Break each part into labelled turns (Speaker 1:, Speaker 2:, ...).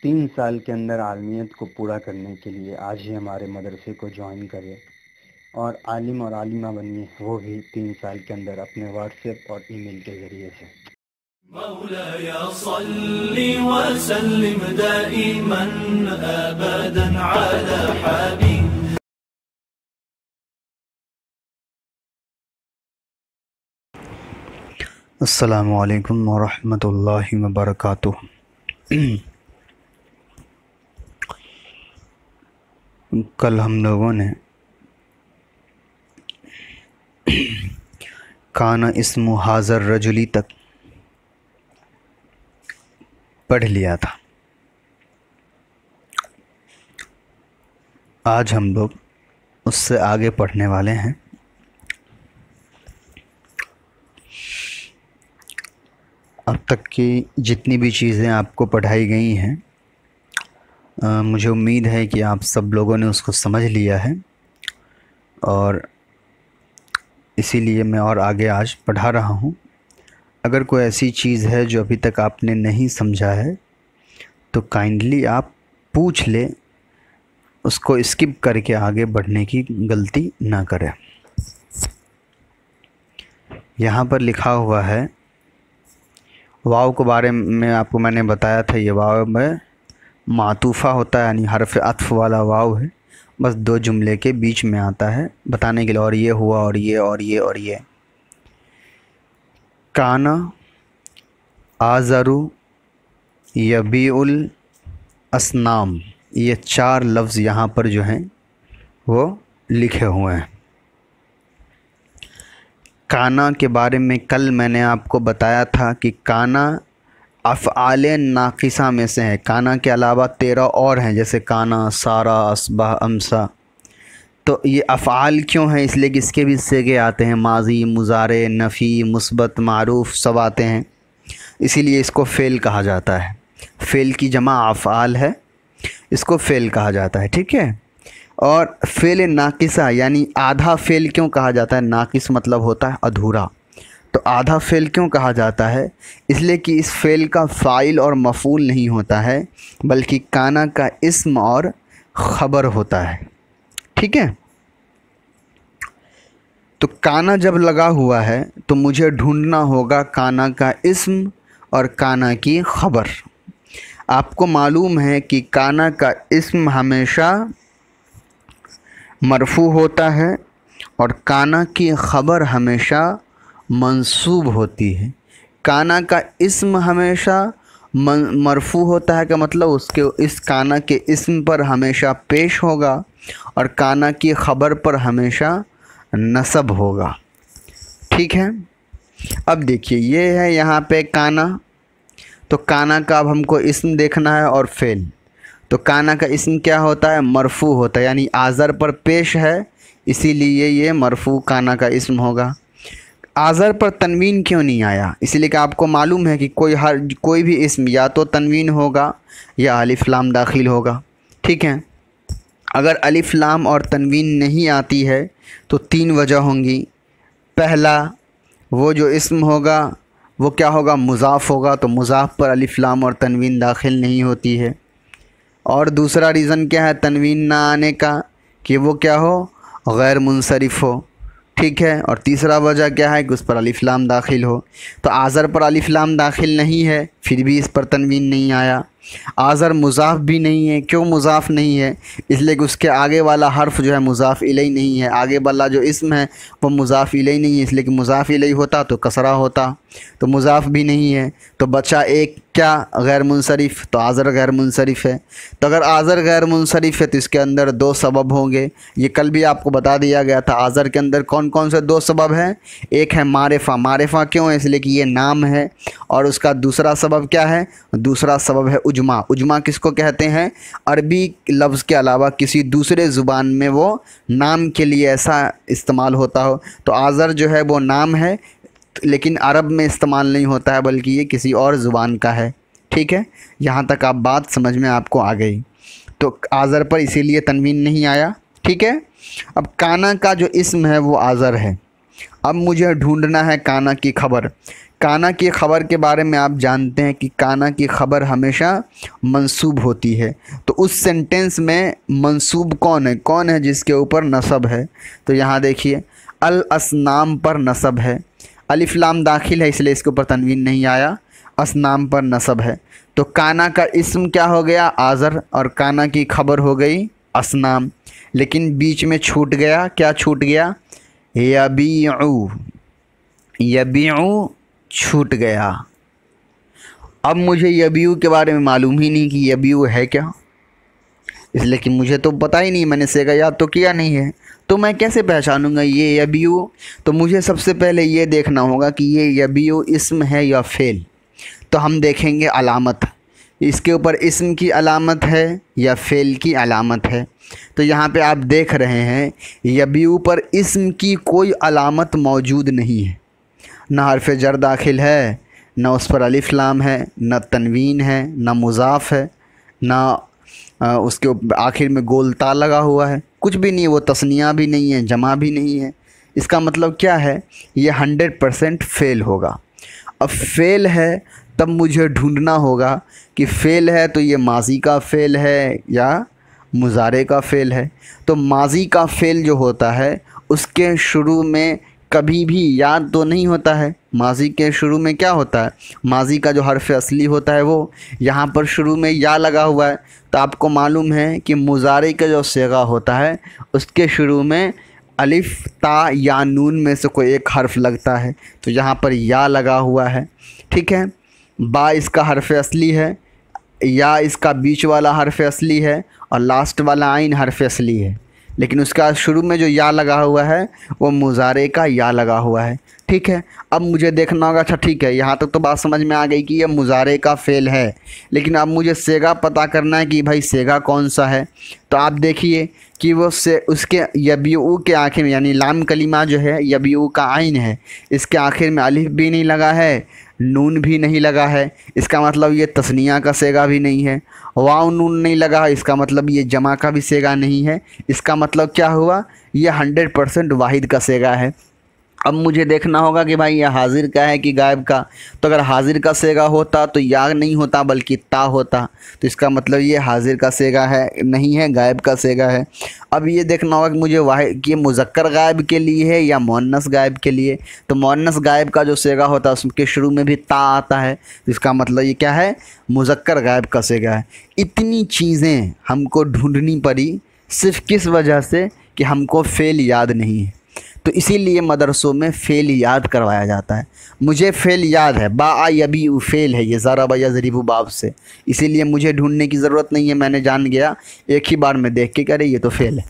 Speaker 1: 3 साल के अंदर आलमियत को पूरा करने के लिए आज ही हमारे मदरसे को ज्वाइन करें और आलिम और आलिमा बनिए, वो भी 3 साल के अंदर अपने व्हाट्सएप और ईमेल के ज़रिए से।
Speaker 2: मौलाय सल्लि व सल्लिम दाइमन अबदन अला हबीब।
Speaker 1: अस्सलामु अलैकुम व रहमतुल्लाहि व बरकातुहू। कल हम लोगों ने काना इस्मु हाज़र रजुली तक पढ़ लिया था। आज हम लोग उससे आगे पढ़ने वाले हैं। अब तक की जितनी भी चीज़ें आपको पढ़ाई गई हैं, मुझे उम्मीद है कि आप सब लोगों ने उसको समझ लिया है और इसीलिए मैं और आगे आज पढ़ा रहा हूँ। अगर कोई ऐसी चीज़ है जो अभी तक आपने नहीं समझा है तो काइंडली आप पूछ ले, उसको स्किप करके आगे बढ़ने की गलती ना करें। यहाँ पर लिखा हुआ है, वाव के बारे में आपको मैंने बताया था। ये वाव में मातूफ़ा होता है, यानी हरफ अत्फ वाला वाव है, बस 2 जुमले के बीच में आता है बताने के लिए। और ये हुआ और ये और ये और ये। काना, आज़रू, यबीउल असनाम, ये 4 लफ्ज़ यहाँ पर जो हैं वो लिखे हुए हैं। काना के बारे में कल मैंने आपको बताया था कि काना अफ़आले नाक़िसा में से है। काना के अलावा 13 और हैं, जैसे काना, सारा, असबह, अमसा। तो ये अफ़आल क्यों है? इसलिए कि इसके भी सिगे आते हैं, माजी, मुज़ारे, नफ़ी, मुस्बत, मारूफ़ सब आते हैं, इसीलिए इसको फ़ेल कहा जाता है। फ़ेल की जमा अफ़आल है, इसको फ़ेल कहा जाता है, ठीक है। और फ़ेल नाक़िसा यानी आधा फ़ेल क्यों कहा जाता है? नाक़िस मतलब होता है अधूरा, तो आधा फ़ेल क्यों कहा जाता है? इसलिए कि इस फ़ेल का फ़ाइल और मफ़ूल नहीं होता है, बल्कि काना का इस्म और ख़बर होता है, ठीक है। तो काना जब लगा हुआ है तो मुझे ढूंढना होगा काना का इस्म और काना की ख़बर। आपको मालूम है कि काना का इस्म हमेशा मरफ़ू होता है और काना की ख़बर हमेशा मंसूब होती है। काना का इस्म हमेशा मरफ़ू होता है, का मतलब उसके इस काना के इस्म पर हमेशा पेश होगा और काना की ख़बर पर हमेशा नसब होगा, ठीक है। अब देखिए, ये है यहाँ पे काना, तो काना का अब हमको इस्म देखना है और फ़ेल। तो काना का इस्म क्या होता है? मरफ़ू होता है, यानी आज़र पर पेश है, इसीलिए ये मरफ़ू काना का इस्म होगा। आज़र पर तनवीन क्यों नहीं आया? इसलिए कि आपको मालूम है कि कोई भी इस्म या तो तनवीन होगा या अलिफ लाम दाखिल होगा, ठीक है। अगर अलिफ लाम और तनवीन नहीं आती है तो 3 वजह होंगी। पहला, वो जो इस्म होगा वो क्या होगा? मुज़ाफ़ होगा, तो मुज़ाफ़ पर अलिफ लाम और तनवीन दाखिल नहीं होती है। और दूसरा रीज़न क्या है तनवीन ना आने का? कि वो क्या हो? गैर मुनसरिफ़ हो, ठीक है। और तीसरा वजह क्या है? कि उस पर अलिफ लाम दाखिल हो। तो आज़र पर अलिफ लाम दाखिल नहीं है, फिर भी इस पर तनवीन नहीं आया। आज़र मुज़ाफ़ भी नहीं है, क्यों मुज़ाफ़ नहीं है? इसलिए कि उसके आगे वाला हर्फ जो है मुज़ाफ़ इलैहि नहीं है, आगे वाला जो इस्म है वो मुज़ाफ़ इलैहि नहीं है। इसलिए कि मुज़ाफ़ इलैहि होता तो कसरा होता, तो मुज़ाफ़ भी नहीं है, तो बचा एक क्या? गैर मुनसरिफ़, तो आज़र गैर मुनसरिफ़ है। तो अगर आज़र गैर मुनसरिफ़ है तो इसके अंदर 2 सबब होंगे। ये कल भी आपको बता दिया गया था। आज़र के अंदर कौन कौन से 2 सबब हैं? एक है मारिफ़ा। मारिफ़ा क्यों है? इसलिए कि ये नाम है। और उसका दूसरा सबब क्या है? दूसरा सबब है उजमा। उजमा किसको कहते हैं? अरबी लफ्ज़ के अलावा किसी दूसरे ज़ुबान में वो नाम के लिए ऐसा इस्तेमाल होता हो। तो आज़र जो है वो नाम है, लेकिन अरब में इस्तेमाल नहीं होता है, बल्कि ये किसी और ज़ुबान का है, ठीक है। यहाँ तक आप बात समझ में आपको आ गई। तो आज़र पर इसीलिए तनवीन नहीं आया, ठीक है। अब काना का जो इस्म है वो आज़र है। अब मुझे ढूंढना है काना की ख़बर। काना की ख़बर के बारे में आप जानते हैं कि काना की ख़बर हमेशा मंसूब होती है। तो उस सेंटेंस में मंसूब कौन है जिसके ऊपर नसब है? तो यहाँ देखिए अल असनाम पर नसब है, अलिफ लाम दाखिल है इसलिए इसके ऊपर तनवीन नहीं आया, असनाम पर नसब है। तो काना का इस्म क्या हो गया? आज़र, और काना की ख़बर हो गई असनाम। लेकिन बीच में छूट गया, क्या छूट गया? यबीउ, यबीउ छूट गया। अब मुझे यबीउ के बारे में मालूम ही नहीं कि यबीउ है क्या, इसलिए कि मुझे तो पता ही नहीं, मैंने सेगा याद तो किया नहीं है, तो मैं कैसे पहचानूंगा ये यबीउ? तो मुझे सबसे पहले ये देखना होगा कि ये यबीउ इस्म है या फ़ेल। तो हम देखेंगे अलामत, इसके ऊपर इस्म की अलामत है या फ़ेल की अलामत है। तो यहाँ पे आप देख रहे हैं यबीउ पर इस्म की कोई अलामत मौजूद नहीं है, ना हर्फ जर दाखिल है, ना उस पर अलिफ लाम है, ना तनवीन है, ना मुज़ाफ़ है, ना उसके आखिर में गोल ता लगा हुआ है, कुछ भी नहीं है। वो तस्निया भी नहीं है, जमा भी नहीं है। इसका मतलब क्या है? ये 100% फ़ेल होगा। अब फ़ेल है तब मुझे ढूंढना होगा कि फ़ेल है तो ये माजी का फ़ेल है या मुज़ारे का फ़ेल है। तो माजी का फ़ेल जो होता है उसके शुरू में कभी भी याद तो नहीं होता है। माजी के शुरू में क्या होता है? माजी का जो हर्फ असली होता है वो, यहाँ पर शुरू में या लगा हुआ है। तो आपको मालूम है कि मुज़ारे का जो सेगा होता है उसके शुरू में अलिफ ता या नून में से कोई एक हर्फ लगता है। तो यहाँ पर या लगा हुआ है, ठीक है। बा इसका हर्फ असली है, या इसका बीच वाला हर्फ असली है, और लास्ट वाला आइन हर्फ असली है। लेकिन उसका शुरू में जो या लगा हुआ है वो मुज़ारे का या लगा हुआ है, ठीक है। अब मुझे देखना होगा, अच्छा ठीक है, यहाँ तक तो बात समझ में आ गई कि ये मुज़ारे का फ़ेल है। लेकिन अब मुझे सेगा पता करना है कि भाई सेगा कौन सा है। तो आप देखिए कि वो से उसके यबीउ के आखिर में, यानी लाम कलीमा जो है यबीउ का आइन है, इसके आखिर में अलिफ भी नहीं लगा है, नून भी नहीं लगा है। इसका मतलब ये तस्निया का सेगा भी नहीं है। वाव नून नहीं लगा है, इसका मतलब ये जमा का भी सेगा नहीं है। इसका मतलब क्या हुआ? ये 100% वाहिद का सेगा है। अब मुझे देखना होगा कि भाई यह हाजिर का है कि गायब का। तो अगर हाजिर का सेगा होता तो या नहीं होता बल्कि ता होता। तो इसका मतलब ये हाजिर का सेगा है नहीं है, गायब का सेगा है। अब ये देखना होगा कि मुझे वाहिद कि मुज़क्कर गायब के लिए है या मुअन्नस गायब के लिए। तो मुअन्नस गायब का जो सेगा होता है उसके शुरू में भी ता आता है। तो इसका मतलब ये क्या है? मुज़क्कर गायब का सेगा है। इतनी चीज़ें हमको ढूंढनी पड़ी सिर्फ़ किस वजह से कि हमको फ़ेल याद नहीं है। तो इसीलिए मदरसों में फ़ेल याद करवाया जाता है। मुझे फ़ेल याद है, बा यबी फ़ेल है ये ज़रबा यज़रिबु बाब से, इसीलिए मुझे ढूंढने की ज़रूरत नहीं है। मैंने जान गया एक ही बार में देख के करे ये तो फ़ेल है।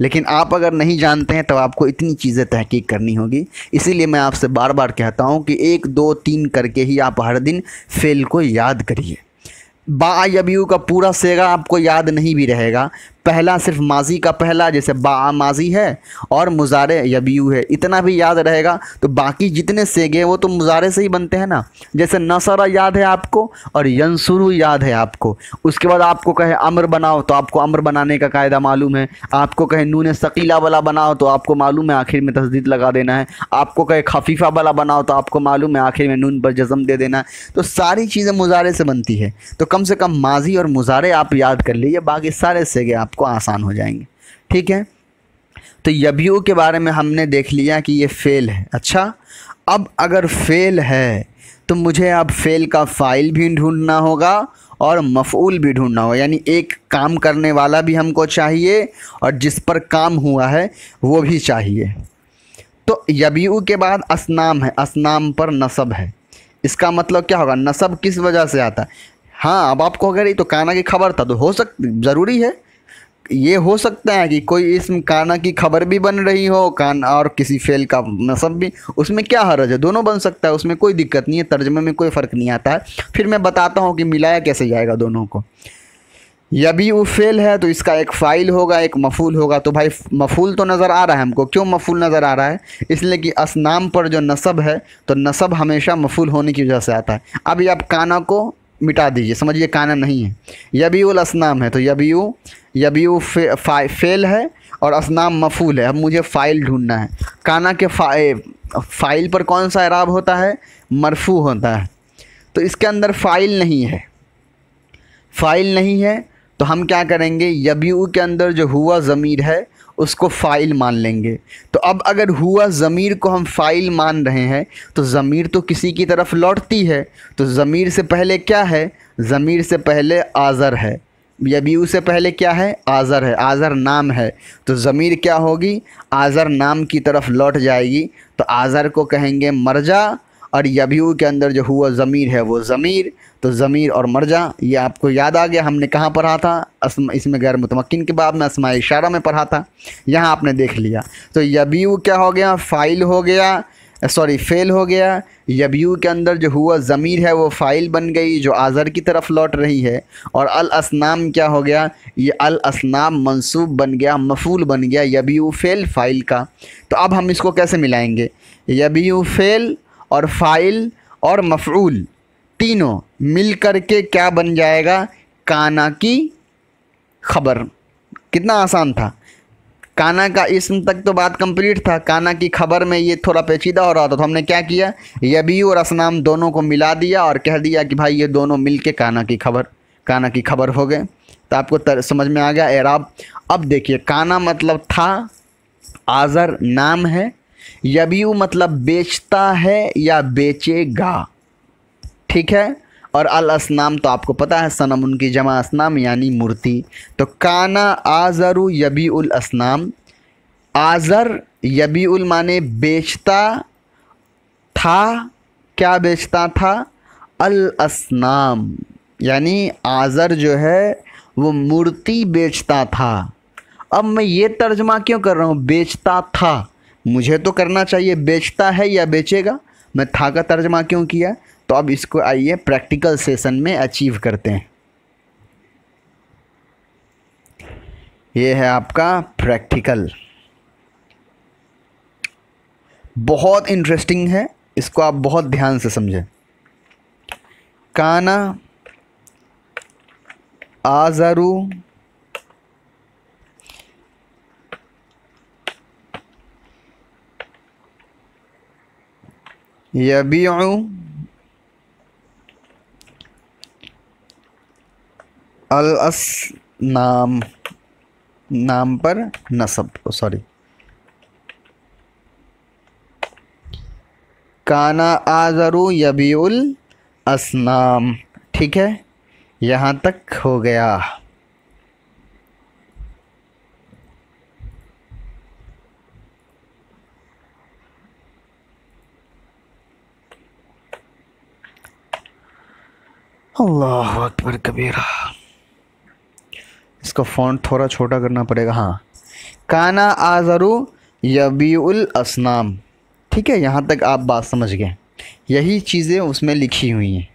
Speaker 1: लेकिन आप अगर नहीं जानते हैं तो आपको इतनी चीज़ें तहकीक करनी होगी। इसीलिए मैं आपसे बार बार कहता हूँ कि 1 2 3 करके ही आप हर दिन फ़ेल को याद करिए। बा यबीउ का पूरा सेगा आपको याद नहीं भी रहेगा, पहला सिर्फ माजी का पहला, जैसे बा माजी है और मुज़ारे यबीउ है, इतना भी याद रहेगा। तो बाकी जितने सेगे वो तो मुज़ारे से ही बनते हैं ना। जैसे नसरा याद है आपको और यंसुरु याद है आपको। उसके बाद आपको कहे अम्र बनाओ तो आपको अम्र बनाने का कायदा मालूम है। आपको कहे नून सकीला वाला बनाओ तो आपको मालूम है आखिर में तस्दीद लगा देना है। आपको कहे खफीफ़ा वाला बनाओ तो आपको मालूम है आखिर में नून पर जज़म दे देना है। तो सारी चीज़ें मुज़ारे से बनती है। तो कम से कम माजी और मुज़ारे आप याद कर लीजिए, बाकी सारे सेगे आपको आसान हो जाएंगे, ठीक है। तो यबीउ के बारे में हमने देख लिया कि ये फ़ेल है। अच्छा, अब अगर फ़ेल है तो मुझे अब फ़ेल का फ़ाइल भी ढूंढना होगा और मफ़ऊल भी ढूंढना होगा, यानी एक काम करने वाला भी हमको चाहिए और जिस पर काम हुआ है वो भी चाहिए। तो यबीउ के बाद असनाम है, असनाम पर नसब है। इसका मतलब क्या होगा? नसब किस वजह से आता है? हाँ, अब आपको अगर ये तो काना की खबर था तो हो ज़रूरी है, ये हो सकता है कि कोई इसम काना की खबर भी बन रही हो काना और किसी फ़ेल का नसब भी, उसमें क्या हर्ज है? दोनों बन सकता है, उसमें कोई दिक्कत नहीं है, तर्जमे में कोई फ़र्क नहीं आता है। फिर मैं बताता हूँ कि मिलाया कैसे जाएगा दोनों को। यबीउ फ़ेल है तो इसका एक फ़ाइल होगा, एक मफ़ूल होगा। तो भाई मफ़ूल तो नज़र आ रहा है हमको। क्यों मफ़ूल नज़र आ रहा है? इसलिए कि असनाम पर जो नसब है तो नसब हमेशा मफ़ूल होने की वजह से आता है। अब ये आप काना को मिटा दीजिए, समझिए काना नहीं है, यबीउल असनाम है। तो यबीउ फ़ेल है और असनाम मफ़ूल है। अब मुझे फ़ाइल ढूंढना है। काना के फ़ाइल पर कौन सा इराब होता है? मरफू होता है। तो इसके अंदर फ़ाइल नहीं है, फ़ाइल नहीं है तो हम क्या करेंगे, यबीउ के अंदर जो हुआ ज़मीर है उसको फ़ाइल मान लेंगे। तो अब अगर हुआ ज़मीर को हम फ़ाइल मान रहे हैं तो ज़मीर तो किसी की तरफ लौटती है, तो ज़मीर से पहले क्या है, ज़मीर से पहले आज़र है, यबीउ से पहले क्या है, आज़र है, आज़र नाम है, तो ज़मीर क्या होगी, आज़र नाम की तरफ लौट जाएगी। तो आज़र को कहेंगे मरजा, और यबीउ के अंदर जो हुआ ज़मीर है वो ज़मीर। तो ज़मीर और मरजा ये आपको याद आ गया, हमने कहाँ पढ़ा था, इसमें गैर मुतमक्किन के बाब में अस्माए इशारा में पढ़ा था, यहाँ आपने देख लिया। तो यबीउ क्या हो गया, फ़ाइल हो गया, सॉरी फ़ेल हो गया। यबीउ के अंदर जो हुआ ज़मीर है वो फ़ाइल बन गई जो आज़र की तरफ लौट रही है। और अल असनाम क्या हो गया, ये अल असनाम मंसूब बन गया, मफूल बन गया यबीउ फ़ेल फ़ाइल का। तो अब हम इसको कैसे मिलाएंगे, यबीउ फ़ेल और फ़ाइल और मफ़ऊल तीनों मिल कर के क्या बन जाएगा, काना की खबर। कितना आसान था, काना का इस्म तक तो बात कंप्लीट था, काना की खबर में ये थोड़ा पेचीदा हो रहा था। तो हमने क्या किया, यबीउ और असनाम दोनों को मिला दिया और कह दिया कि भाई ये दोनों मिल के काना की खबर हो गए। तो आपको समझ में आ गया एराब। अब देखिए, काना मतलब था, आज़र नाम है, यबीउ मतलब बेचता है या बेचेगा, ठीक है। और अल असनाम तो आपको पता है सनम उनकी जमा असनाम यानी मूर्ति। तो काना आज़रु यबीउल असनाम, आज़र यबीउल माने बेचता था, क्या बेचता था, अल असनाम, यानी आज़र जो है वो मूर्ति बेचता था। अब मैं ये तर्जमा क्यों कर रहा हूँ, बेचता था, मुझे तो करना चाहिए बेचता है या बेचेगा, मैं था का तर्जमा क्यों किया। तो अब इसको आइए प्रैक्टिकल सेशन में अचीव करते हैं। ये है आपका प्रैक्टिकल, बहुत इंटरेस्टिंग है, इसको आप बहुत ध्यान से समझें। काना आज़रु यबीउ अल असनाम, नाम पर नसब, सॉरी, काना आज़रु यबीउल असनाम, ठीक है, यहाँ तक हो गया। अल्लाह अकबर कबीरा, इसका फ़ॉन्ट थोड़ा छोटा करना पड़ेगा। हाँ, काना आज़रु यबीउल असनाम, ठीक है, यहाँ तक आप बात समझ गए, यही चीज़ें उसमें लिखी हुई हैं।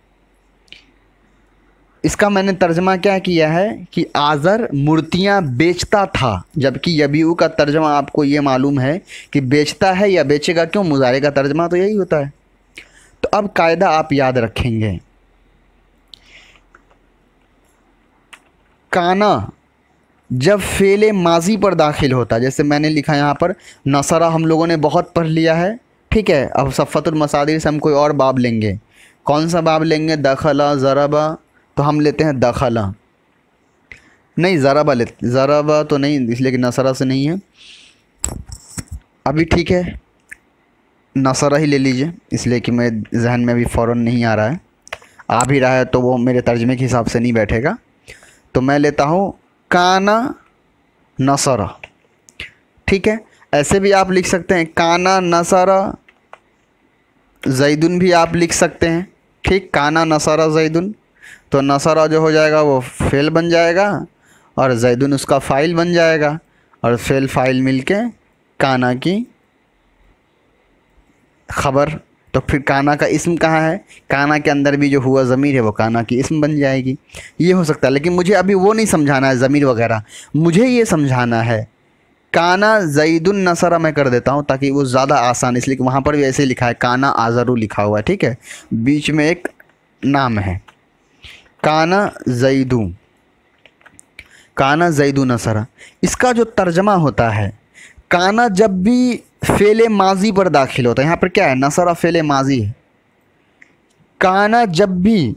Speaker 1: इसका मैंने तर्जमा क्या किया है कि आज़र मूर्तियाँ बेचता था, जबकि यबीउ का तर्जमा आपको ये मालूम है कि बेचता है या बेचेगा, क्यों, मुज़ारे का तर्जमा तो यही होता है। तो अब कायदा आप याद रखेंगे, काना जब फ़ेले माजी पर दाखिल होता है, जैसे मैंने लिखा यहाँ पर नसरा, हम लोगों ने बहुत पढ़ लिया है, ठीक है। अब सफ़तुल मसादिर से हम कोई और बाब लेंगे, कौन सा बाब लेंगे, दखला ज़रबा, तो हम लेते हैं दखला, नहीं ज़रबा लेते, ज़रबा तो नहीं, इसलिए कि नसरा से नहीं है अभी, ठीक है, नसरा ही ले लीजिए, इसलिए कि मेरे जहन में अभी फ़ौरन नहीं आ रहा है, आ भी रहा है तो वो मेरे तर्जमे के हिसाब से नहीं बैठेगा। तो मैं लेता हूँ काना नसरा, ठीक है। ऐसे भी आप लिख सकते हैं काना नसरा ज़ैदुन, भी आप लिख सकते हैं, ठीक, काना नसरा ज़ैदुन, तो नसरा जो हो जाएगा वो फ़ेल बन जाएगा और ज़ैदुन उसका फ़ाइल बन जाएगा, और फ़ेल फ़ाइल मिलके काना की खबर। तो फिर काना का इस्म कहाँ है, काना के अंदर भी जो हुआ ज़मीर है वो काना की इस्म बन जाएगी। ये हो सकता है, लेकिन मुझे अभी वो नहीं समझाना है ज़मीर वगैरह, मुझे ये समझाना है काना ज़ैदुन नसरा, मैं कर देता हूँ ताकि वो ज़्यादा आसान, इसलिए कि वहाँ पर भी ऐसे लिखा है काना आज़रु लिखा हुआ है, ठीक है, बीच में एक नाम है काना ज़ैदु, काना ज़ैदु नसरा। इसका जो तर्जमा होता है, काना जब भी फ़ेले माजी पर दाखिल होता है, यहाँ पर क्या है, नसरा फ़ेले माजी है, काना जब भी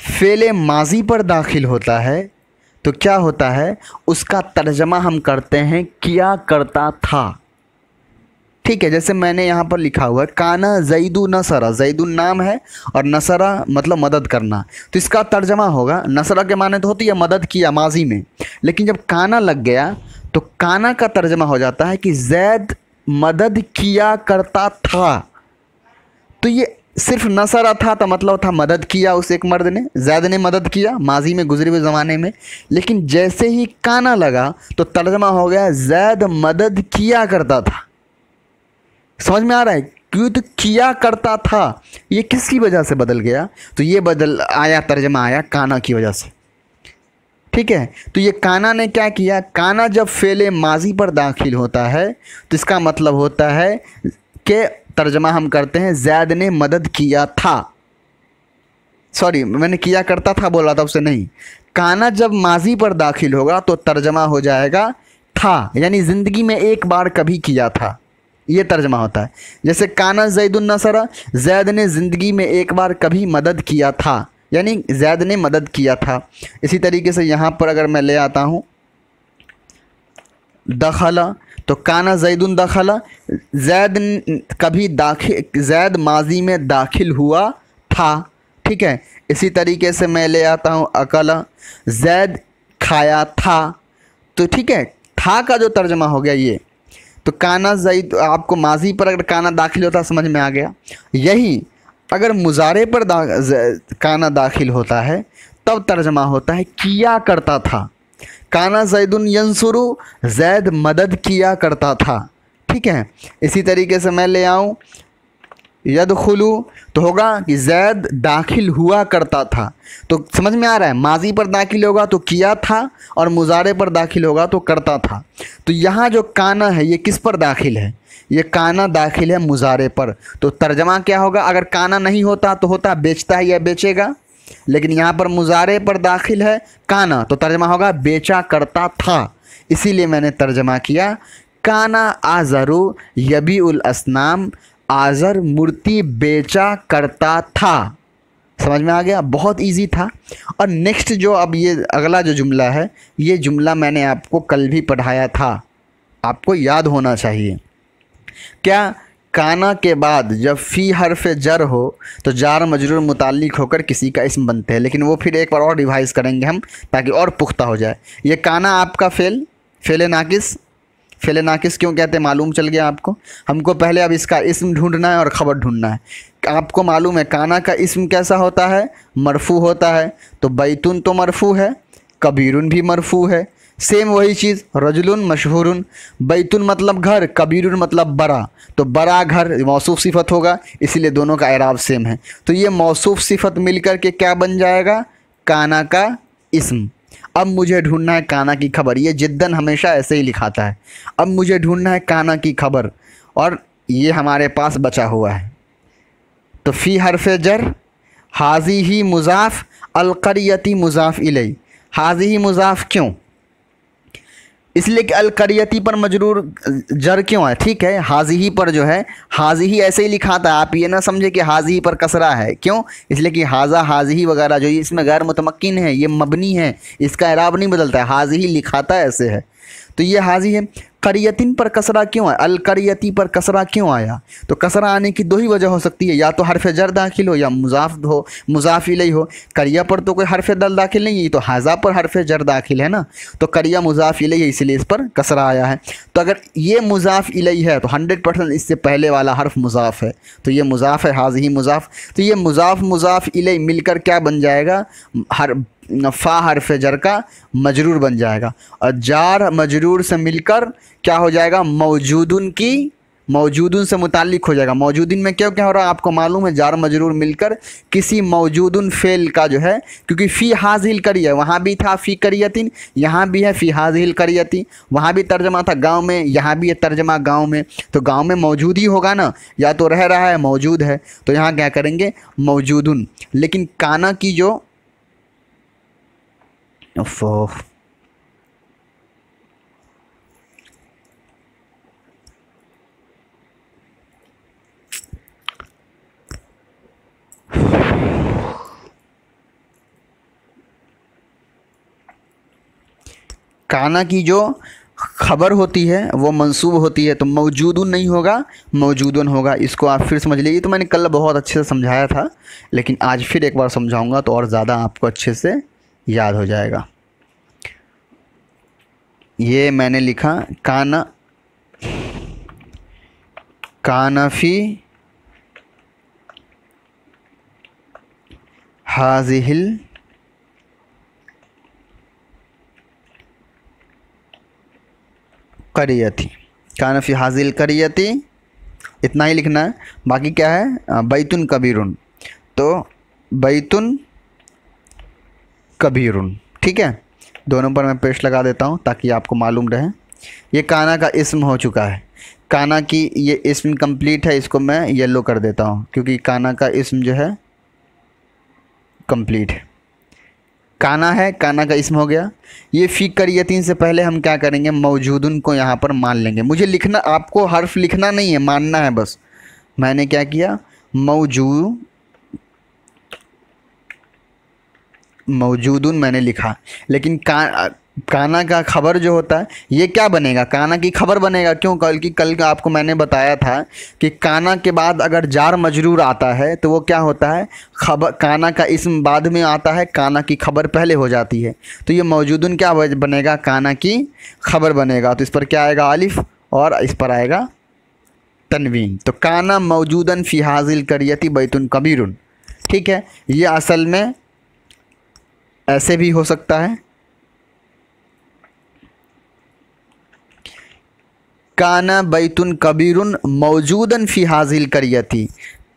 Speaker 1: फ़ेले माजी पर दाखिल होता है तो क्या होता है, उसका तर्जमा हम करते हैं किया करता था। ठीक है, जैसे मैंने यहाँ पर लिखा हुआ है काना जईदु नसरा, जईदुन नाम है और नसरा मतलब मदद करना, तो इसका तर्जमा होगा, नसरा के माने तो होती है मदद किया माजी में, लेकिन जब काना लग गया तो काना का तर्जमा हो जाता है कि जैद मदद किया करता था। तो ये सिर्फ नसरा था तो मतलब था मदद किया उस एक मर्द ने, जैद ने मदद किया माजी में गुजरे हुए ज़माने में, लेकिन जैसे ही काना लगा तो तर्जमा हो गया जैद मदद किया करता था। समझ में आ रहा है, क्यों, तो किया करता था ये किसकी वजह से बदल गया, तो ये बदल आया, तर्जमा आया काना की वजह से। ठीक है, तो ये काना ने क्या किया, काना जब फ़ेले माजी पर दाखिल होता है तो इसका मतलब होता है कि तर्जमा हम करते हैं जैद ने मदद किया था। सॉरी, मैंने किया करता था बोला था, उससे नहीं। काना जब माजी पर दाखिल होगा तो तर्जमा हो जाएगा था, यानी ज़िंदगी में एक बार कभी किया था, ये तर्जमा होता है। जैसे काना जैदुन नसरा, जैद ने ज़िंदगी में एक बार कभी मदद किया था, यानी जैद ने मदद किया था। इसी तरीके से यहाँ पर अगर मैं ले आता हूँ दखला, तो काना जैदुन दखला, जैद कभी दाखिल, जैद माजी में दाखिल हुआ था। ठीक है, इसी तरीके से मैं ले आता हूँ अकला, जैद खाया था। तो ठीक है, था का जो तर्जमा हो गया ये, तो काना जैद, आपको माजी पर अगर काना दाखिल होता समझ में आ गया। यही अगर मुजारे पर काना दाखिल होता है तब तर्जमा होता है किया करता था। काना जैदुन यंसुरु, जैद मदद किया करता था। ठीक है, इसी तरीके से मैं ले आऊँ यदखुलु, तो होगा कि जैद दाखिल हुआ करता था। तो समझ में आ रहा है, माजी पर दाखिल होगा तो किया था और मुजारे पर दाखिल होगा तो करता था। तो यहाँ जो काना है ये किस पर दाखिल है, ये काना दाखिल है मुजारे पर। तो तर्जमा क्या होगा, अगर काना नहीं होता तो होता बेचता है या बेचेगा, लेकिन यहाँ पर मुजारे पर दाखिल है काना तो तर्जमा होगा बेचा करता था। इसीलिए मैंने तर्जमा किया काना आज़रु यबी उल असनाम, आज़र मूर्ति बेचा करता था। समझ में आ गया, बहुत इजी था। और नेक्स्ट जो अब ये अगला जो जुमला है, ये जुमला मैंने आपको कल भी पढ़ाया था, आपको याद होना चाहिए। क्या, काना के बाद जब फ़ी हर्फ जर हो तो जार मजरूर मुताल्लिक होकर किसी का इसम बनते हैं, लेकिन वो फिर एक बार और रिवाइज़ करेंगे हम ताकि और पुख्ता हो जाए। ये काना आपका फ़ेल नाकिस क्यों कहते हैं मालूम चल गया आपको। हमको पहले अब इसका इसम ढूंढना है और ख़बर ढूंढना है। आपको मालूम है काना का इसम कैसा होता है, मरफू होता है। तो बैतुन तो मरफू है, कबीरुन भी मरफू है, सेम वही चीज़ रजुलुन मशहूरुन, बैतुन मतलब घर, कबीरुन मतलब बड़ा, तो बड़ा घर मौसूफ सिफत होगा, इसीलिए दोनों का एराब सेम है। तो ये मौसूफ सिफत मिलकर के क्या बन जाएगा, काना का इस्म। अब मुझे ढूंढना है काना की खबर, ये जिद्दन हमेशा ऐसे ही लिखाता है। अब मुझे ढूंढना है काना की खबर, और ये हमारे पास बचा हुआ है। तो फ़ी हर्फ जर, हाजी ही मुज़ाफ़, अलक़रियती मुज़ाफ़ इलैह। हाजी ही मुज़ाफ़ क्यों, इसलिए कि अलक़रियती पर मजरूर जर क्यों है। ठीक है, हाजी ही पर जो है, हाजी ही ऐसे ही लिखा था, आप ये ना समझे कि हाजी ही पर कसरा है। क्यों, इसलिए कि हाजा हाजी ही वगैरह जो इसमें गैर मुतमक्किन है, ये मबनी है, इसका एराब नहीं बदलता है, हाजी ही लिखाता है, ऐसे है। तो ये हाजी है। करियतिन पर कसरा क्यों है, अलकरियती पर कसरा क्यों आया, तो कसरा आने की दो ही वजह हो सकती है, या तो हरफ जर दाखिल हो या मुज़ाफ़ हो, मुज़ाफ़ इलैह हो। करिया पर तो कोई हरफ दल दाखिल नहीं है, तो हाजा पर हरफ जर दाखिल है ना, तो करिया मुज़ाफ़ इलैह है, इसलिए इस पर कसरा आया है। तो अगर ये मुज़ाफ़ इलैह है तो 100% इससे पहले वाला हर्फ मुज़ाफ़ है, तो ये मुज़ाफ़ है, हाज़िही मुज़ाफ़। तो ये मुज़ाफ़ इलैह मिलकर क्या बन जाएगा, फ़ा हरफ जर का मजरूर बन जाएगा, और जार मजरूर से मिलकर क्या हो जाएगा, मौजूदुन की, मौजूदुन से मुताल्लिक हो जाएगा। मौजूदिन में क्या क्या हो रहा है आपको मालूम है, जार मजरूर मिलकर किसी मौजूदुन फ़ेल का जो है, क्योंकि फ़ी हाज़िल करिया, वहाँ भी था फ़ी करियतिन, यहाँ भी है फ़ी हाज़िल करियती, वहाँ भी तर्जमा था गाँव में, यहाँ भी है तर्जमा गाँव में। तो गाँव में मौजूद ही होगा ना, या तो रह रहा है मौजूद है, तो यहाँ क्या करेंगे मौजूदुन। लेकिन काना की जो काना की जो खबर होती है वो मंसूब होती है, तो मौजूदुन नहीं होगा, मौजूदुन होगा। इसको आप फिर समझ लीजिए। तो मैंने कल बहुत अच्छे से समझाया था, लेकिन आज फिर एक बार समझाऊंगा तो और ज़्यादा आपको अच्छे से याद हो जाएगा। ये मैंने लिखा काना, कानफी हाजिहिल करियती, कानफी हाजिल करियती, इतना ही लिखना है। बाकी क्या है, बैतुन कबीरुन, तो बैतुन कबीरुन, ठीक है। दोनों पर मैं पेस्ट लगा देता हूँ ताकि आपको मालूम रहे। ये काना का इस्म हो चुका है। काना की ये इस्म कंप्लीट है, इसको मैं येलो कर देता हूँ क्योंकि काना का इस्म जो है कंप्लीट है। काना है, काना का इस्म हो गया। ये फ़ी करियतीन से पहले हम क्या करेंगे, मौजूदुन को यहाँ पर मान लेंगे। मुझे लिखना, आपको हर्फ लिखना नहीं है, मानना है बस। मैंने क्या किया, मौजूदुन मैंने लिखा, लेकिन काना का खबर जो होता है ये क्या बनेगा, काना की खबर बनेगा। क्यों, कल का आपको मैंने बताया था कि काना के बाद अगर जार मजरूर आता है तो वो क्या होता है, खबर, काना का इस्म बाद में आता है, काना की खबर पहले हो जाती है। तो ये मौजूदुन क्या बनेगा, काना की खबर बनेगा। तो इस पर क्या आएगा, अलिफ, और इस पर आएगा तनवीन। तो काना मौजूदन फ़ी हाजिल करियती बैतुन कबीरुन, ठीक है। ये असल में ऐसे भी हो सकता है, काना बैतुन कबीरुन मौजूदन फ़ी हाजिल करियती,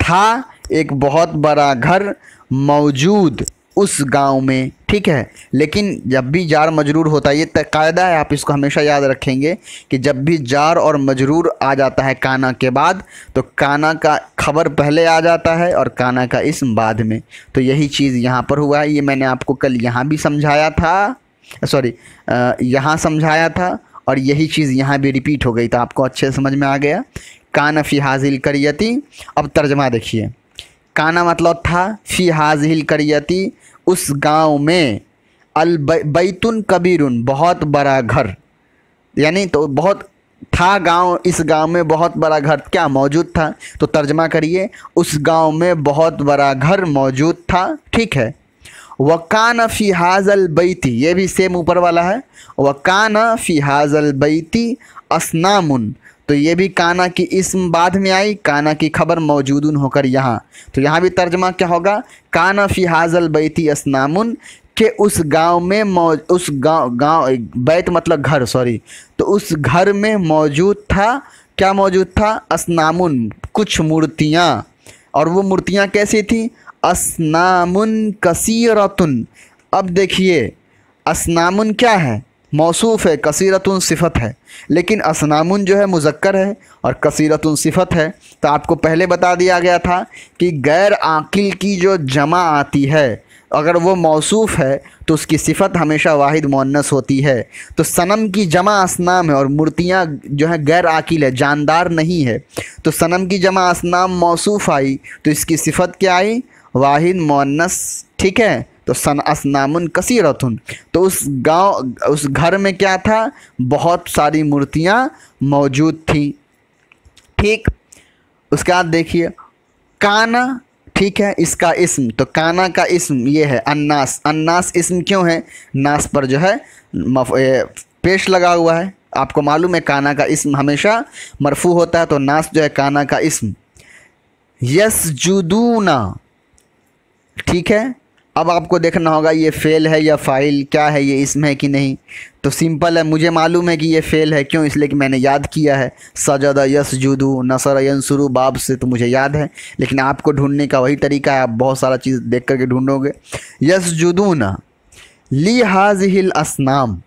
Speaker 1: था एक बहुत बड़ा घर मौजूद उस गांव में, ठीक है। लेकिन जब भी जार मजरूर होता है, ये कायदा है, आप इसको हमेशा याद रखेंगे कि जब भी जार और मजरूर आ जाता है काना के बाद, तो काना का खबर पहले आ जाता है और काना का इस्म बाद में। तो यही चीज़ यहाँ पर हुआ है। ये मैंने आपको कल यहाँ भी समझाया था, सॉरी यहाँ समझाया था, और यही चीज़ यहाँ भी रिपीट हो गई, तो आपको अच्छे से समझ में आ गया। काना फ़ी हाजिल करियती। अब तर्जमा देखिए, काना मतलब था, फ़ी हाजिल करियती उस गांव में, अल बैतुन कबीरुन बहुत बड़ा घर, यानी तो बहुत था गांव, इस गांव में बहुत बड़ा घर क्या मौजूद था। तो तर्जमा करिए, उस गांव में बहुत बड़ा घर मौजूद था, ठीक है। वकाना फ़ी हाजल बैती, ये भी सेम ऊपर वाला है, वकाना फ़ी हाजल बैती असनामुन, तो ये भी काना की इस्म बाद में आई, काना की खबर मौजूदुन होकर यहाँ। तो यहाँ भी तर्जमा क्या होगा, काना फ़ी हाजल बैती असनामुन, के उस गांव में उस गांव बैत मतलब घर, सॉरी, तो उस घर में मौजूद था, क्या मौजूद था, असनामुन कुछ मूर्तियाँ। और वो मूर्तियाँ कैसी थी, असनामुन कसीरतुन। अब देखिए, असनामुन क्या है, मौसूफ है, कसीरतुन सिफत है, लेकिन असनामुन जो है मुज़क्कर है और कसीरतुन सिफत है। तो आपको पहले बता दिया गया था कि गैर आकिल की जो जमा आती है, अगर वो मौसूफ है तो उसकी सिफत हमेशा वाहिद मुअन्नस होती है। तो सनम की जमा असनाम है और मूर्तियाँ जो है गैर आकिल है, जानदार नहीं है। तो सनम की जमा असनाम मौसूफ आई तो इसकी सिफत क्या आई, वाहिद मुअन्नस, ठीक है। तो सन असनामुन कसीरतुन, तो उस गांव, उस घर में क्या था, बहुत सारी मूर्तियाँ मौजूद थी, ठीक। उसके बाद देखिए काना, ठीक है, इसका इस्म, तो काना का इस्म ये है अन्नास। अन्नास इस्म क्यों है, नास पर जो है पेश लगा हुआ है। आपको मालूम है काना का इस्म हमेशा मरफू होता है, तो नास जो है काना का इस्म। यस्जुदूना, ठीक है। अब आपको देखना होगा ये फ़ेल है या फ़ाइल, क्या है, ये इस्म है कि नहीं। तो सिंपल है, मुझे मालूम है कि ये फ़ेल है, क्यों, इसलिए कि मैंने याद किया है, सजदा यस्जुदू नसर यंसुरु बाब से, तो मुझे याद है। लेकिन आपको ढूंढने का वही तरीका है, आप बहुत सारा चीज़ देख करके ढूंढोगे। यस्जुदूना ली हाजिहिल असनाम,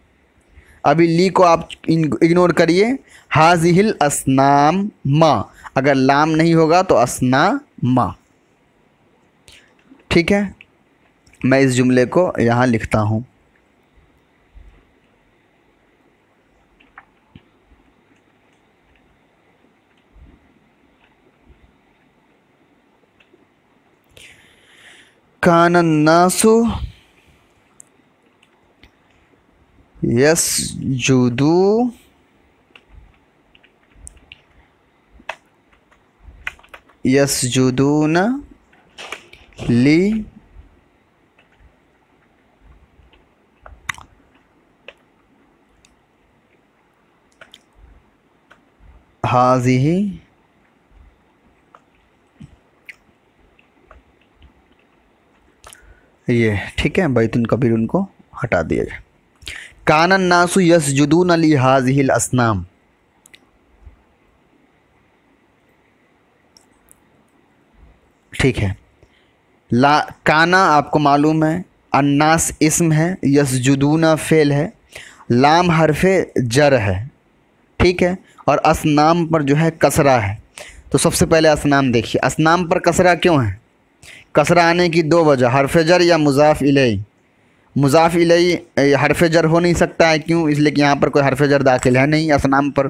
Speaker 1: अभी ली को आप इग्नोर करिए, हाजिहिल असनाम मा, अगर लाम नहीं होगा तो असना मा, ठीक है। मैं इस जुमले को यहाँ लिखता हूँ, कानन्नासु यसजुदू यसजुदून ली हाज़िही ये ठीक है, बैतुन कबीर उनको हटा दिया जाए। कानन नासु यसजुदून अली हाज़िहिल असनाम, ठीक है। ला काना आपको मालूम है, अन्नास इस्म है, यसजुदूना फेल है, लाम हरफे जर है, ठीक है। और असनाम पर जो है कसरा है। तो सबसे पहले असनाम देखिए, असनाम पर कसरा क्यों है? कसरा आने की दो वजह, हरफे जर या मुज़ाफ़ इलैहि। मुज़ाफ़ इलैहि हरफे जर हो नहीं सकता है, क्यों? इसलिए कि यहाँ पर कोई हरफे जर दाखिल है नहीं असनाम पर।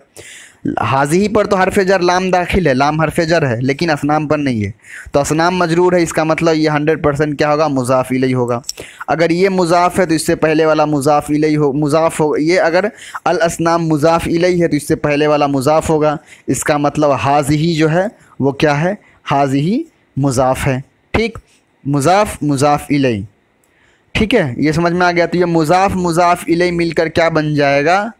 Speaker 1: हाज़िही पर तो हरफे जर लाम दाखिल है, लाम हरफे जर है, लेकिन असनाम पर नहीं है। तो असनाम मजरूर है, इसका मतलब ये 100% क्या होगा? मुज़ाफ़ इलैहि होगा। अगर ये मुज़ाफ़ है तो इससे पहले वाला मुज़ाफ़ इलैहि हो, मुज़ाफ़ हो। ये अगर अल असनाम मुज़ाफ़ इलैहि है तो इससे पहले वाला मुज़ाफ़ होगा। इसका मतलब हाज़िही जो है वो क्या है? हाज़िही मुज़ाफ़ है, ठीक। मुज़ाफ़ मुज़ाफ़ इलैहि, ठीक है, ये समझ में आ गया। तो ये मुज़ाफ़ मुज़ाफ़ इलैहि मिलकर क्या बन जाएगा?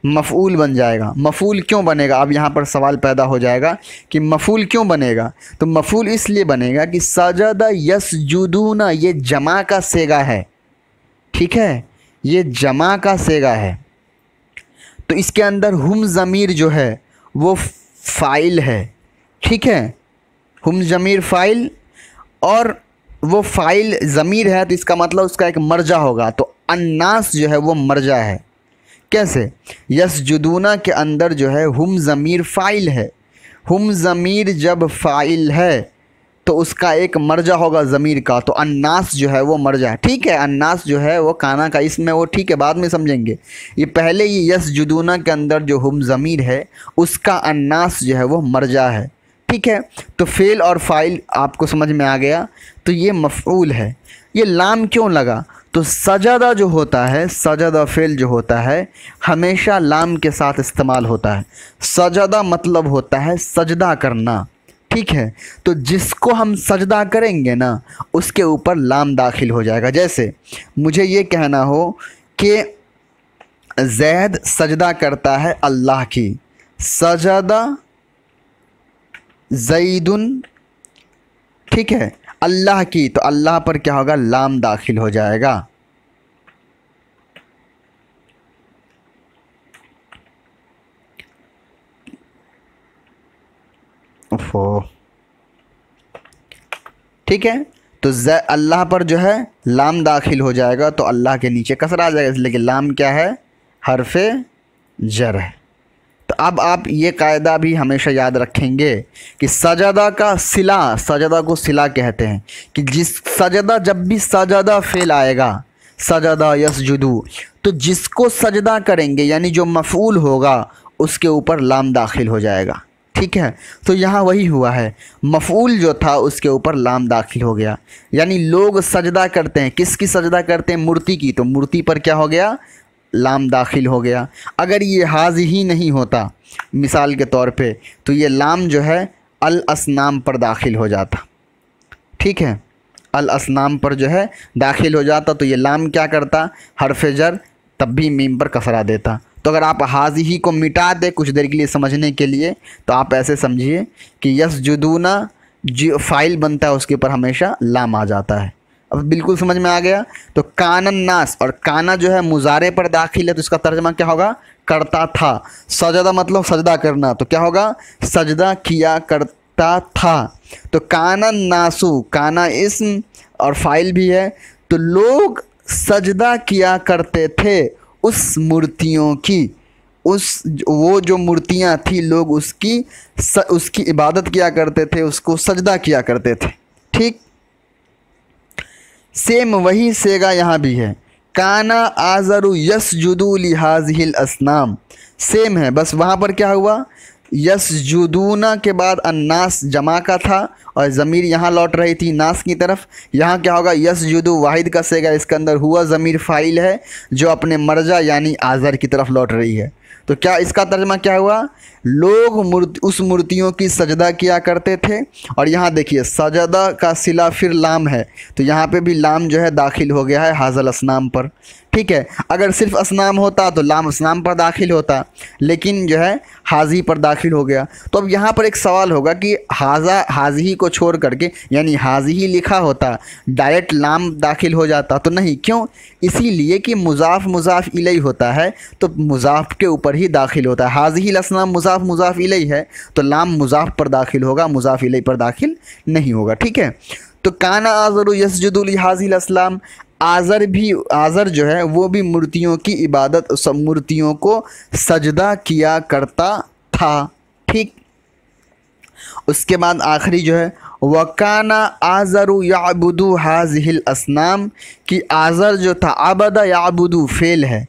Speaker 1: मफ़ऊल बन जाएगा। मफ़ऊल क्यों बनेगा? अब यहाँ पर सवाल पैदा हो जाएगा कि मफ़ऊल क्यों बनेगा। तो मफ़ऊल इसलिए बनेगा कि सजदा यसजुदूना ये जमा का सेगा है, ठीक है, ये जमा का सेगा है। तो इसके अंदर हुम ज़मीर जो है वो फ़ाइल है, ठीक है। हुम ज़मीर फ़ाइल, और वो फ़ाइल ज़मीर है तो इसका मतलब उसका एक मर्जा होगा। तो अन्नास जो है वो मर्जा है। कैसे? यसजुदूना के अंदर जो है हुम ज़मीर फ़ाइल है। हुम ज़मीर जब फ़ाइल है तो उसका एक मर्जा होगा ज़मीर का, तो अन्नास जो है वो मर्जा है, ठीक है। अन्नास जो है वो काना का इसम है, वो ठीक है, बाद में समझेंगे। ये पहले ही यसजुदूना के अंदर जो हुम ज़मीर है उसका अन्नास जो है वो मर्जा है, ठीक है। तो फ़ेल और फ़ाइल आपको समझ में आ गया। तो ये मफ़ऊल है। ये लाम क्यों लगा? तो सजदा जो होता है, सजदा फ़ेल जो होता है हमेशा लाम के साथ इस्तेमाल होता है। सजदा मतलब होता है सजदा करना, ठीक है। तो जिसको हम सजदा करेंगे ना उसके ऊपर लाम दाखिल हो जाएगा। जैसे मुझे ये कहना हो कि ज़ैद सजदा करता है अल्लाह की, सजदा ज़ैदुन, ठीक है, अल्लाह की, तो अल्लाह पर क्या होगा? लाम दाखिल हो जाएगा। ओफो, ठीक है। तो अल्लाह पर जो है लाम दाखिल हो जाएगा तो अल्लाह के नीचे कसरा आ जाएगा, इसलिए कि लाम क्या है? हरफे जर है। तो अब आप ये कायदा भी हमेशा याद रखेंगे कि सजदा का सिला, सजदा को सिला कहते हैं कि जिस सजदा, जब भी सजदा फेल आएगा, सजदा यसजुदू, तो जिसको सजदा करेंगे यानी जो मफ़ऊल होगा उसके ऊपर लाम दाखिल हो जाएगा, ठीक है। तो यहाँ वही हुआ है, मफ़ऊल जो था उसके ऊपर लाम दाखिल हो गया। यानी लोग सजदा करते हैं, किसकी सजदा करते हैं? मूर्ति की, तो मूर्ति पर क्या हो गया? लाम दाखिल हो गया। अगर ये हाज़िही नहीं होता मिसाल के तौर पे तो ये लाम जो है अल असनाम पर दाखिल हो जाता, ठीक है, अल असनाम पर जो है दाखिल हो जाता। तो ये लाम क्या करता? हरफ़े जर, तब भी मीम पर कसरा देता। तो अगर आप हाज़िही को मिटा दे कुछ देर के लिए समझने के लिए तो आप ऐसे समझिए कि यसजुदूना जो फ़ाइल बनता है उसके ऊपर हमेशा लाम आ जाता है। अब बिल्कुल समझ में आ गया। तो कानन नास, और काना जो है मुजारे पर दाखिल है तो इसका तर्जमा क्या होगा? करता था। सजदा मतलब सजदा करना, तो क्या होगा? सजदा किया करता था। तो कानन नासु, काना इस्म और फाइल भी है, तो लोग सजदा किया करते थे उस मूर्तियों की, उस वो जो मूर्तियाँ थी लोग उसकी इबादत किया करते थे, उसको सजदा किया करते थे, ठीक। सेम वही सेगा यहाँ भी है, काना आज़रु यसजुदू लिहाज़िहिल असनाम, सेम है, बस वहाँ पर क्या हुआ? यसजुदूना के बाद अन्नास जमा का था और ज़मीर यहाँ लौट रही थी नास की तरफ। यहाँ क्या होगा, यसजुदू वाहिद का सेगा, इसके अंदर हुआ ज़मीर फ़ाइल है जो अपने मर्जा यानी आज़र की तरफ लौट रही है। तो क्या इसका तर्जमा क्या हुआ, लोग उस मूर्तियों की सजदा किया करते थे। और यहाँ देखिए सजदा का सिला फिर लाम है, तो यहाँ पे भी लाम जो है दाखिल हो गया है हाज़ल असनाम पर। ठीक है, अगर सिर्फ असनाम होता तो लाम असनाम पर दाखिल होता, लेकिन जो है हाजी पर दाखिल हो गया। तो अब यहाँ पर एक सवाल होगा कि हाजी को छोड़ करके यानी हाजी ही लिखा होता, डायरेक्ट लाम दाखिल हो जाता तो नहीं, क्यों, इसीलिए कि मुज़ाफ़ मुज़ाफ़ इलैहि होता है तो मुज़ाफ़ के ऊपर ही दाखिल होता है। हाज़िहिल असनाम मुज़ाफ़ मुज़ाफ़ इलैहि है तो लाम मुज़ाफ़ पर दाखिल होगा, मुज़ाफ़ इलैहि पर दाखिल नहीं होगा। ठीक है, तो काना आज़रु यसजुदु लिहाज़िल असलाम, आज़र जो है वो भी मूर्तियों की इबादत, सब मूर्तियों को सजदा किया करता था। ठीक, उसके बाद आखिरी जो है वकाना आज़रु याबुदु हाज़िहिल असनाम, कि आज़र जो था आबदा याबुदु फेल है,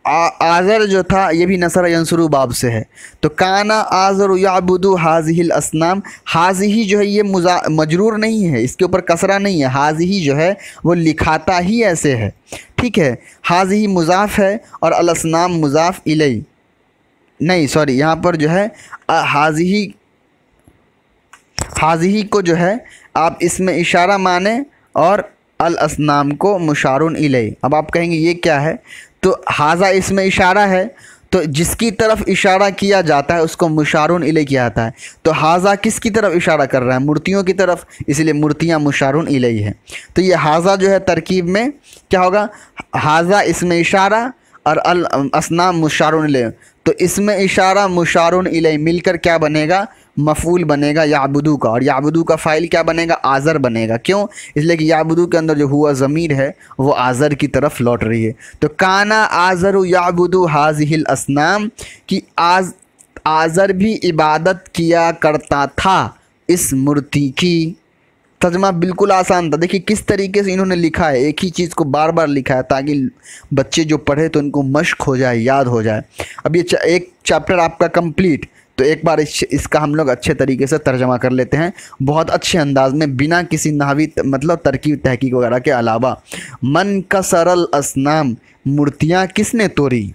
Speaker 1: आज़र जो था ये भी नसर यंसुरु बाब से है। तो काना आज़रु याबुदु हाज़िहिल असनाम, हाज़िही जो है ये मजरूर नहीं है, इसके ऊपर कसरा नहीं है, हाज़िही जो है वो लिखाता ही ऐसे है। ठीक है, हाज़िही मुज़ाफ़ है और अल असनाम मुज़ाफ़ इलैहि नहीं, सॉरी यहाँ पर जो है हाज़िही को जो है आप इसमें इशारा माने और अल असनाम को मुशारुन इलैहि। अब आप कहेंगे ये क्या है, तो हाज़ा इसमें इशारा है, तो जिसकी तरफ इशारा किया जाता है उसको मुशारुन इलैहि किया जाता है। तो हाज़ा किसकी तरफ इशारा कर रहा है, मूर्तियों की तरफ, इसलिए मूर्तियाँ मुशारुन इलैहि है। तो ये हाज़ा जो है तरकीब में क्या होगा, हाज़ा इसमें इशारा और अल असनाम मुशारुन इलैहि, तो इसमें इशारा मुशारुन इलैहि मिलकर क्या बनेगा, मफूल बनेगा याबुदू का, और याबुदू का फ़ाइल क्या बनेगा, आज़र बनेगा। क्यों, इसलिए कि याबुदू के अंदर जो हुआ ज़मीर है वो आज़र की तरफ लौट रही है। तो काना आज़रु याबुदू हाज़िहिल असनाम, कि आज़र भी इबादत किया करता था इस मूर्ति की। तर्जमा बिल्कुल आसान था। देखिए किस तरीके से इन्होंने लिखा है, एक ही चीज़ को बार बार लिखा है ताकि बच्चे जो पढ़े तो उनको मश्क हो जाए, याद हो जाए। अब ये एक चैप्टर आपका कंप्लीट, तो एक बार इसका हम लोग अच्छे तरीके से तर्जमा कर लेते हैं, बहुत अच्छे अंदाज में, बिना किसी नहवी मतलब तरकीब तहकीक वगैरह के अलावा। मन कसरल असनाम, मूर्तियाँ किसने तोड़ी,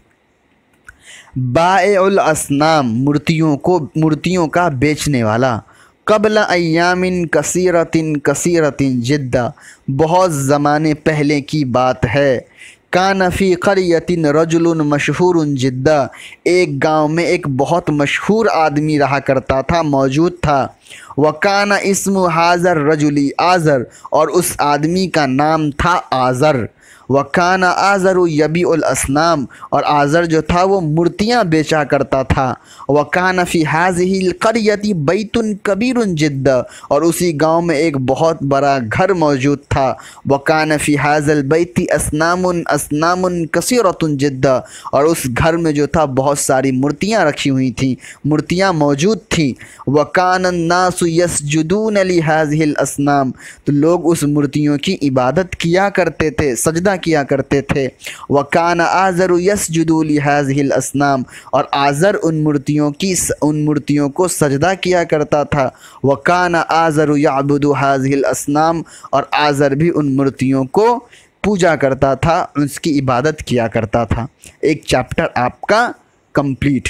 Speaker 1: बाएउल असनाम, मूर्तियों का बेचने वाला, कबल अय्यामिन कसीरतिन जिद्दा, बहुत ज़माने पहले की बात है, कान फ़ी क़रयतिन रजुलुन मशहूरुन जिद्दा, एक गांव में एक बहुत मशहूर आदमी रहा करता था, मौजूद था। वकाना इस्मु हाज़र रजुली आज़र, और उस आदमी का नाम था आज़र। वकाना आज़रु यबीउल असनाम, और आज़र जो था वो मूर्तियाँ बेचा करता था। वकाना फ़ी हाज़िहिल क़रयति बैतुन कबीरुन जिद्दा, और उसी गांव में एक बहुत बड़ा घर मौजूद था। वकाना फ़ी हाज़ल बैति असनामुन कसीरतुन जिद्दा, और उस घर में जो था बहुत सारी मूर्तियाँ रखी हुई थी, मूर्तियाँ मौजूद थीं। वकान अन्नासु यसजुदून लिहाज़िहिल असनाम, तो लोग उस मूर्तियों की इबादत किया करते थे, सजदा किया करते थे। वकान आज़रु यसजुदु लिहाज़िहिल असनाम, और आज़र उन मूर्तियों को सजदा किया करता था। वकान आज़रु याबुदु हाज़िहिल असनाम, और आज़र भी उन मूर्तियों को पूजा करता था, उसकी इबादत किया करता था। एक चैप्टर आपका कंप्लीट।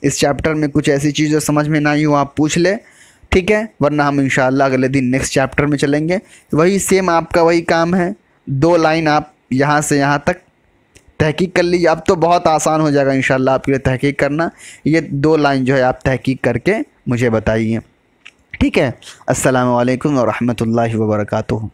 Speaker 1: इस चैप्टर में कुछ ऐसी चीज़ें समझ में ना आई हो आप पूछ ले, ठीक है, वरना हम इंशाअल्लाह अगले दिन नेक्स्ट चैप्टर में चलेंगे। वही सेम आपका वही काम है, 2 लाइन आप यहाँ से यहाँ तक तहकीक कर लीजिए। अब तो बहुत आसान हो जाएगा इंशाअल्लाह आपके लिए तहकीक करना। ये 2 लाइन जो है आप तहकीक करके मुझे बताइए, ठीक है। अस्सलामु अलैकुम व रहमतुल्लाहि व बरकातुहू।